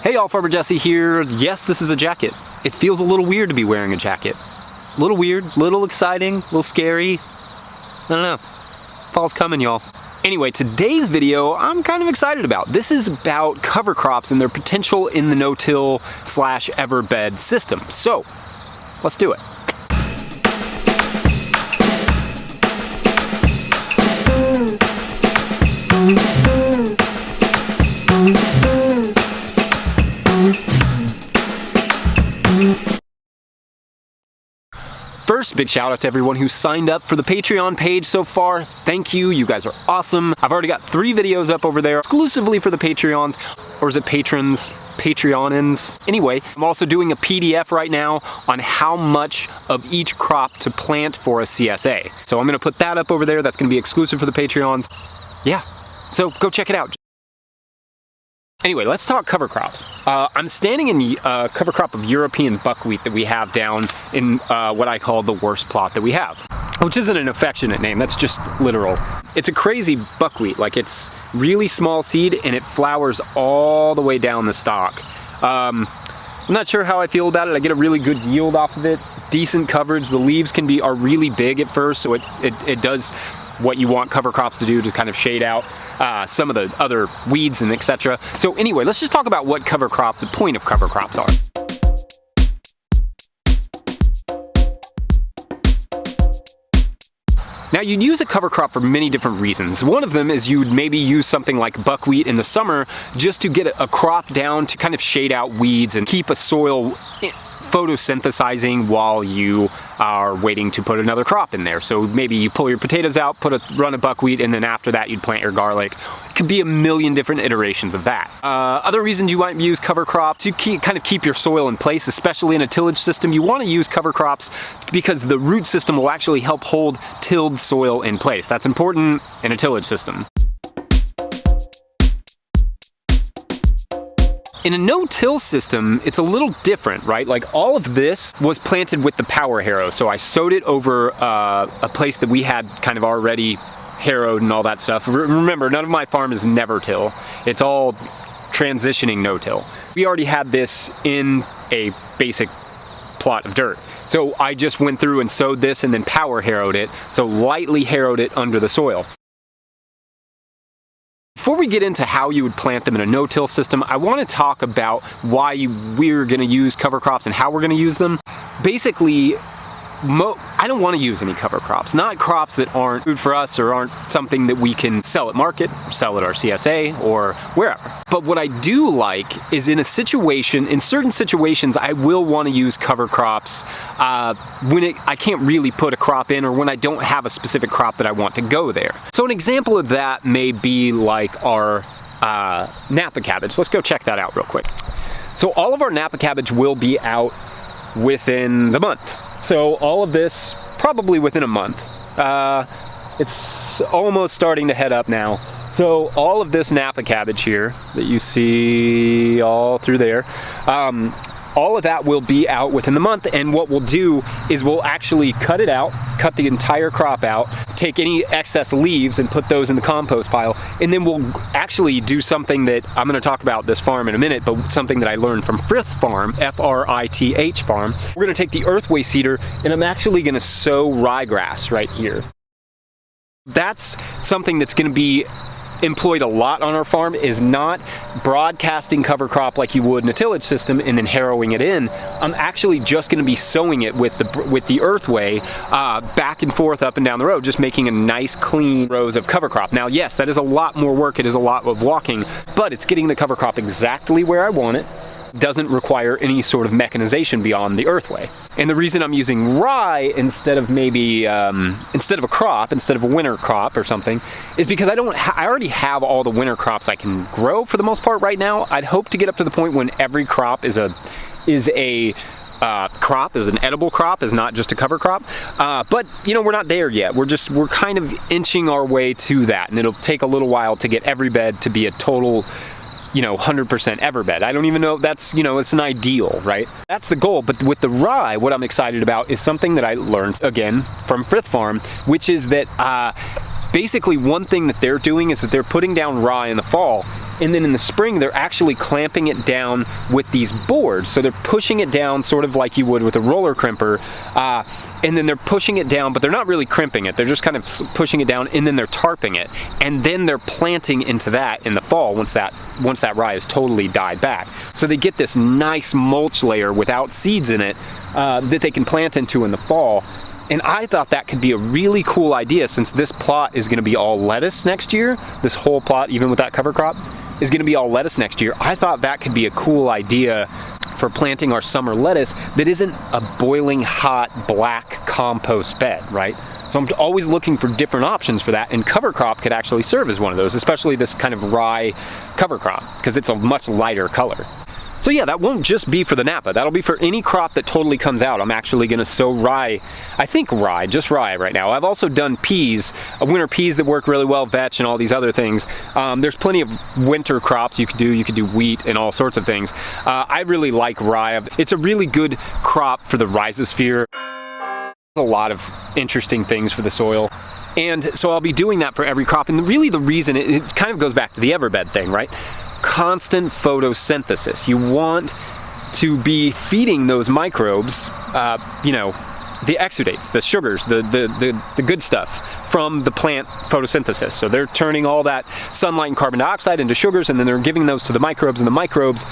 Hey y'all, Farmer Jesse here. Yes, this is a jacket. It feels a little weird to be wearing a jacket. A little weird, a little exciting, a little scary. I don't know. Fall's coming, y'all. Anyway, today's video I'm kind of excited about. This is about cover crops and their potential in the no-till / everbed system. So, let's do it. First, big shout out to everyone who signed up for the Patreon page so far. Thank you, you guys are awesome. I've already got 3 videos up over there exclusively for the Patreons, or is it patrons, Patreonins? Anyway, I'm also doing a PDF right now on how much of each crop to plant for a CSA. So I'm gonna put that up over there. That's gonna be exclusive for the Patreons. Yeah, so go check it out. Anyway, let's talk cover crops. I'm standing in a cover crop of European buckwheat that we have down in what I call the worst plot that we have, which isn't an affectionate name, that's just literal. It's a crazy buckwheat, like it's really small seed and it flowers all the way down the stalk. I'm not sure how I feel about it. I get a really good yield off of it, decent coverage. The leaves are really big at first, so it does what you want cover crops to do to kind of shade out some of the other weeds and etc. So anyway, let's just talk about what the point of cover crops are. Now you'd use a cover crop for many different reasons. One of them is you'd maybe use something like buckwheat in the summer just to get a crop down to kind of shade out weeds and keep a soil photosynthesizing while you are waiting to put another crop in there. So maybe you pull your potatoes out, put a run of buckwheat, and then after that you'd plant your garlic. It could be a million different iterations of that. Other reasons you might use cover crops to kind of keep your soil in place, especially in a tillage system. You want to use cover crops because the root system will actually help hold tilled soil in place. That's important in a tillage system. In a no-till system, it's a little different, right? Like all of this was planted with the power harrow. So I sowed it over a place that we had kind of already harrowed and all that stuff. Remember, none of my farm is never till. It's all transitioning no-till. We already had this in a basic plot of dirt. So I just went through and sowed this and then power harrowed it. So lightly harrowed it under the soil. Before we get into how you would plant them in a no-till system, I want to talk about why we're going to use cover crops and how we're going to use them. Basically, I don't want to use any cover crops, not crops that aren't food for us or aren't something that we can sell at market, or sell at our CSA or wherever. But what I do like is in certain situations, I will want to use cover crops when I can't really put a crop in or when I don't have a specific crop that I want to go there. So an example of that may be like our Napa cabbage. Let's go check that out real quick. So all of our Napa cabbage will be out within the month. So all of this, probably within a month. It's almost starting to head up now. So all of this Napa cabbage here that you see all through there, all of that will be out within the month, and what we'll do is we'll actually cut it out, cut the entire crop out, take any excess leaves and put those in the compost pile, and then we'll actually do something that I'm going to talk about this farm in a minute, but something that I learned from Frith Farm, F-R-I-T-H Farm. We're going to take the earthway seeder and I'm actually going to sow ryegrass right here. That's something that's going to be employed a lot on our farm, is not broadcasting cover crop like you would in a tillage system and then harrowing it in. I'm actually just going to be sowing it with the earthway back and forth up and down the road, just making a nice clean rows of cover crop. Now yes, that is a lot more work, it is a lot of walking, but it's getting the cover crop exactly where I want it. Doesn't require any sort of mechanization beyond the earthway. And the reason I'm using rye instead of maybe instead of a winter crop or something is because I already have all the winter crops I can grow for the most part right now. I'd hope to get up to the point when every crop is an edible crop, is not just a cover crop. But you know, we're not there yet. We're kind of inching our way to that, and it'll take a little while to get every bed to be a total 100% everbed. I don't even know if that's, it's an ideal, right? That's the goal. But with the rye, what I'm excited about is something that I learned, again, from Frith Farm, which is that basically one thing that they're doing is that they're putting down rye in the fall and then in the spring they're actually clamping it down with these boards. So they're pushing it down sort of like you would with a roller crimper, and then they're pushing it down, but they're not really crimping it. They're just kind of pushing it down, and then they're tarping it, and then they're planting into that in the fall once that rye is totally died back. So they get this nice mulch layer without seeds in it that they can plant into in the fall. And I thought that could be a really cool idea, since this plot is going to be all lettuce next year. This whole plot, even with that cover crop, is going to be all lettuce next year. I thought that could be a cool idea for planting our summer lettuce that isn't a boiling hot black compost bed, right? So I'm always looking for different options for that, and cover crop could actually serve as one of those, especially this kind of rye cover crop, because it's a much lighter color. So yeah, that won't just be for the Napa. That'll be for any crop that totally comes out. I'm actually gonna sow rye, I think rye, just rye right now. I've also done peas, winter peas that work really well, vetch and all these other things. There's plenty of winter crops you could do wheat and all sorts of things. I really like rye. It's a really good crop for the rhizosphere. A lot of interesting things for the soil. And so I'll be doing that for every crop. And really the reason, it kind of goes back to the everbed thing, right? Constant photosynthesis. You want to be feeding those microbes, the exudates, the sugars, the good stuff from the plant photosynthesis. So they're turning all that sunlight and carbon dioxide into sugars, and then they're giving those to the microbes, and the microbes,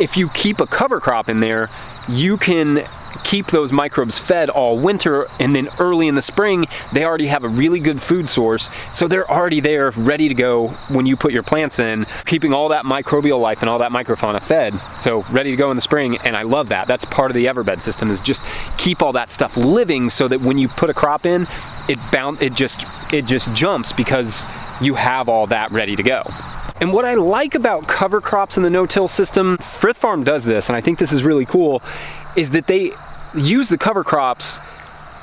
if you keep a cover crop in there, you can keep those microbes fed all winter, and then early in the spring they already have a really good food source, so they're already there ready to go when you put your plants in, keeping all that microbial life and all that microfauna fed, so ready to go in the spring. And I love that. That's part of the everbed system, is just keep all that stuff living, so that when you put a crop in, it just jumps because you have all that ready to go. And what I like about cover crops in the no-till system, Frith Farm does this, and I think this is really cool, is that they use the cover crops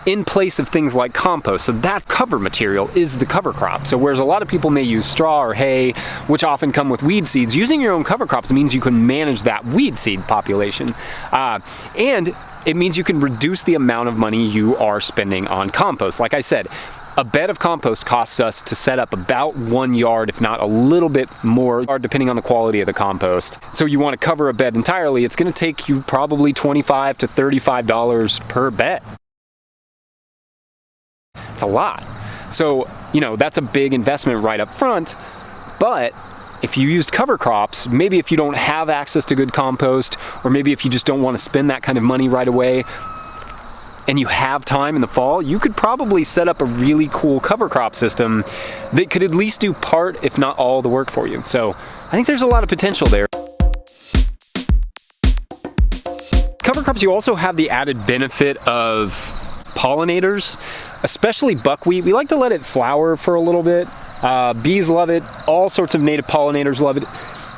in place of things like compost. So that cover material is the cover crop. So whereas a lot of people may use straw or hay, which often come with weed seeds, using your own cover crops means you can manage that weed seed population. And it means you can reduce the amount of money you are spending on compost. Like I said, a bed of compost costs us to set up about 1 yard, if not a little bit more, depending on the quality of the compost. So you want to cover a bed entirely, it's going to take you probably $25 to $35 per bed. It's a lot. So, that's a big investment right up front, but if you used cover crops, maybe if you don't have access to good compost, or maybe if you just don't want to spend that kind of money right away, and you have time in the fall, you could probably set up a really cool cover crop system that could at least do part, if not all, the work for you. So I think there's a lot of potential there. Cover crops, you also have the added benefit of pollinators, especially buckwheat. We like to let it flower for a little bit. Bees love it. All sorts of native pollinators love it.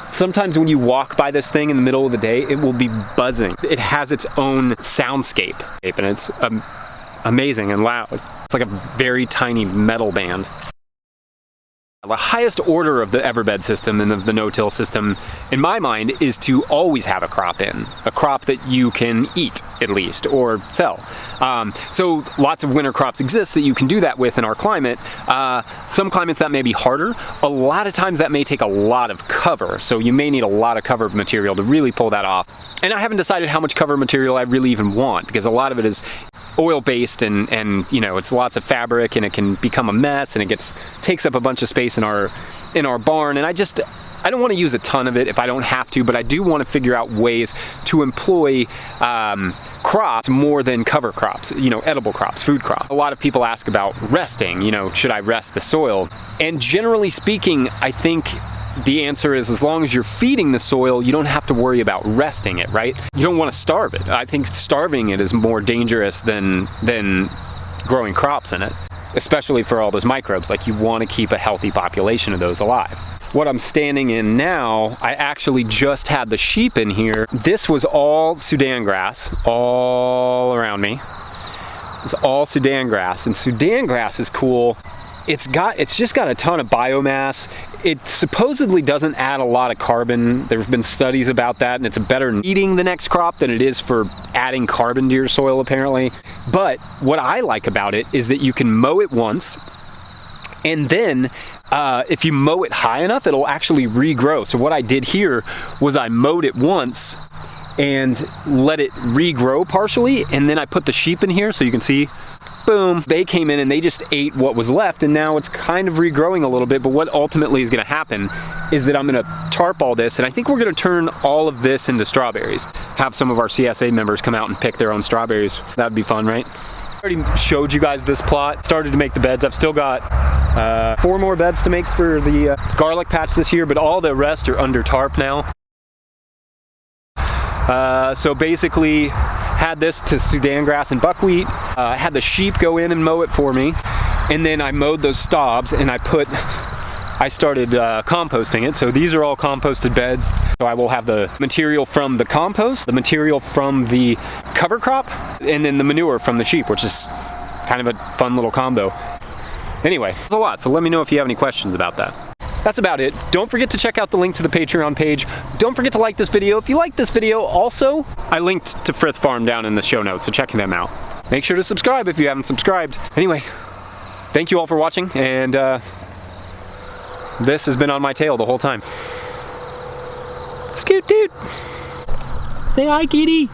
Sometimes when you walk by this thing in the middle of the day, it will be buzzing. It has its own soundscape, and it's amazing and loud. It's like a very tiny metal band. The highest order of the everbed system and of the no-till system, in my mind, is to always have a crop in. A crop that you can eat, at least, or sell. So lots of winter crops exist that you can do that with in our climate. Some climates that may be harder. A lot of times that may take a lot of cover, so you may need a lot of cover material to really pull that off. And I haven't decided how much cover material I really even want, because a lot of it is oil-based, and it's lots of fabric, and it can become a mess, and it takes up a bunch of space in our barn, and I don't want to use a ton of it if I don't have to, but I do want to figure out ways to employ crops more than cover crops, edible crops, food crops. A lot of people ask about resting, should I rest the soil? And generally speaking, I think the answer is, as long as you're feeding the soil, you don't have to worry about resting it, right? You don't want to starve it. I think starving it is more dangerous than growing crops in it, especially for all those microbes. Like, you want to keep a healthy population of those alive. What I'm standing in now, I actually just had the sheep in here. This was all Sudan grass all around me. It's all Sudan grass, and Sudan grass is cool. It's just got a ton of biomass. It supposedly doesn't add a lot of carbon. There have been studies about that, and it's better eating the next crop than it is for adding carbon to your soil, apparently. But what I like about it is that you can mow it once, and then if you mow it high enough, it'll actually regrow. So what I did here was I mowed it once and let it regrow partially, and then I put the sheep in here so you can see, boom, they came in and they just ate what was left, and now it's kind of regrowing a little bit. But what ultimately is gonna happen is that I'm gonna tarp all this, and I think we're gonna turn all of this into strawberries. Have some of our CSA members come out and pick their own strawberries. That'd be fun, right? I already showed you guys this plot, started to make the beds. I've still got 4 more beds to make for the garlic patch this year, but all the rest are under tarp now. So basically, had this to Sudan grass and buckwheat. Had the sheep go in and mow it for me, and then I mowed those stobs, and I started composting it. So these are all composted beds. So I will have the material from the compost, the material from the cover crop, and then the manure from the sheep, which is kind of a fun little combo. Anyway, it's a lot, so let me know if you have any questions about that. That's about it. Don't forget to check out the link to the Patreon page. Don't forget to like this video. If you like this video, also, I linked to Frith Farm down in the show notes, so check them out. Make sure to subscribe if you haven't subscribed. Anyway, thank you all for watching, and this has been on my tail the whole time. Scoot doot! Say hi, kitty!